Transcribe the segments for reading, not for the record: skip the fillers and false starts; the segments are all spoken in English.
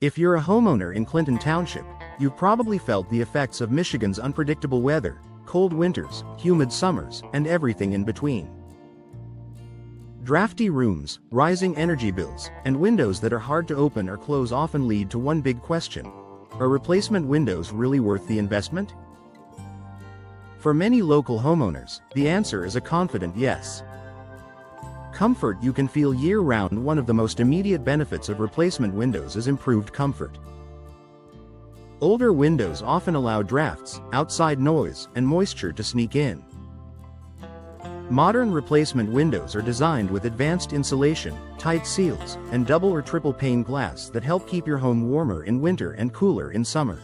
If you're a homeowner in Clinton Township, you've probably felt the effects of Michigan's unpredictable weather, cold winters, humid summers, and everything in between. Drafty rooms, rising energy bills, and windows that are hard to open or close often lead to one big question: are replacement windows really worth the investment? For many local homeowners, the answer is a confident yes. Comfort you can feel year-round. One of the most immediate benefits of replacement windows is improved comfort. Older windows often allow drafts, outside noise, and moisture to sneak in. Modern replacement windows are designed with advanced insulation, tight seals, and double or triple pane glass that help keep your home warmer in winter and cooler in summer.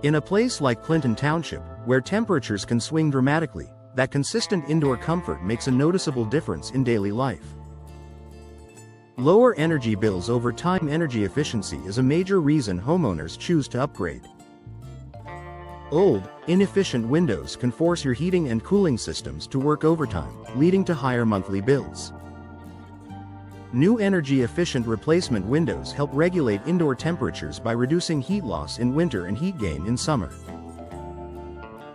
In a place like Clinton Township, where temperatures can swing dramatically, that consistent indoor comfort makes a noticeable difference in daily life. Lower energy bills over time. Energy efficiency is a major reason homeowners choose to upgrade. Old, inefficient windows can force your heating and cooling systems to work overtime, leading to higher monthly bills. New energy-efficient replacement windows help regulate indoor temperatures by reducing heat loss in winter and heat gain in summer.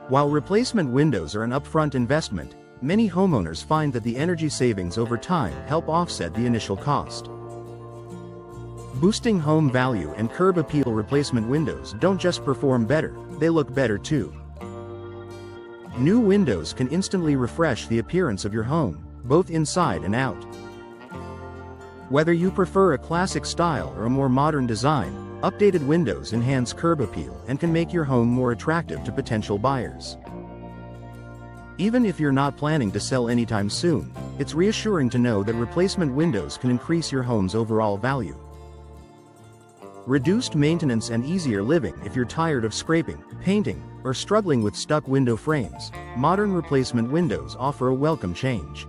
While replacement windows are an upfront investment, many homeowners find that the energy savings over time help offset the initial cost. Boosting home value and curb appeal. Replacement windows don't just perform better, they look better too. New windows can instantly refresh the appearance of your home, both inside and out. Whether you prefer a classic style or a more modern design, updated windows enhance curb appeal and can make your home more attractive to potential buyers. Even if you're not planning to sell anytime soon, it's reassuring to know that replacement windows can increase your home's overall value. Reduced maintenance and easier living. If you're tired of scraping, painting, or struggling with stuck window frames, modern replacement windows offer a welcome change.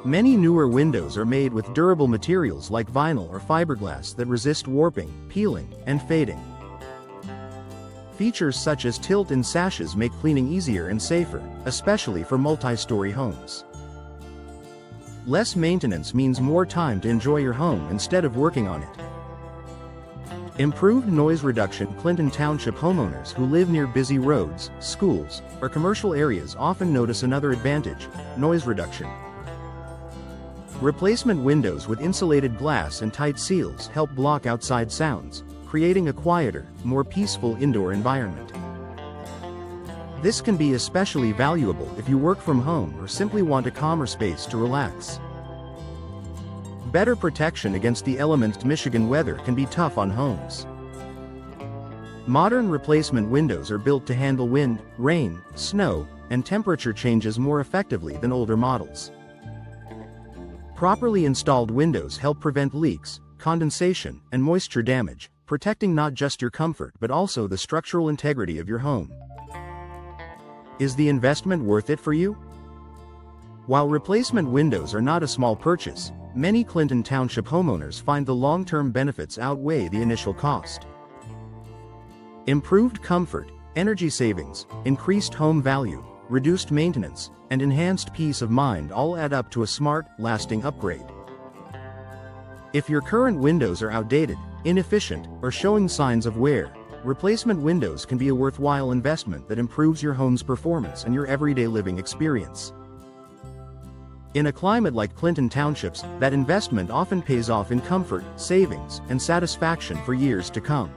Many newer windows are made with durable materials like vinyl or fiberglass that resist warping, peeling, and fading. Features such as tilt-in sashes make cleaning easier and safer, especially for multi-story homes. Less maintenance means more time to enjoy your home instead of working on it. Improved noise reduction. Clinton Township homeowners who live near busy roads, schools, or commercial areas often notice another advantage: noise reduction. Replacement windows with insulated glass and tight seals help block outside sounds, creating a quieter, more peaceful indoor environment. This can be especially valuable if you work from home or simply want a calmer space to relax. Better protection against the elements. Michigan weather can be tough on homes. Modern replacement windows are built to handle wind, rain, snow, and temperature changes more effectively than older models. Properly installed windows help prevent leaks, condensation, and moisture damage, protecting not just your comfort but also the structural integrity of your home. Is the investment worth it for you? While replacement windows are not a small purchase, many Clinton Township homeowners find the long-term benefits outweigh the initial cost. Improved comfort, energy savings, increased home value, reduced maintenance, and enhanced peace of mind all add up to a smart, lasting upgrade. If your current windows are outdated, inefficient, or showing signs of wear, replacement windows can be a worthwhile investment that improves your home's performance and your everyday living experience. In a climate like Clinton Township's, that investment often pays off in comfort, savings, and satisfaction for years to come.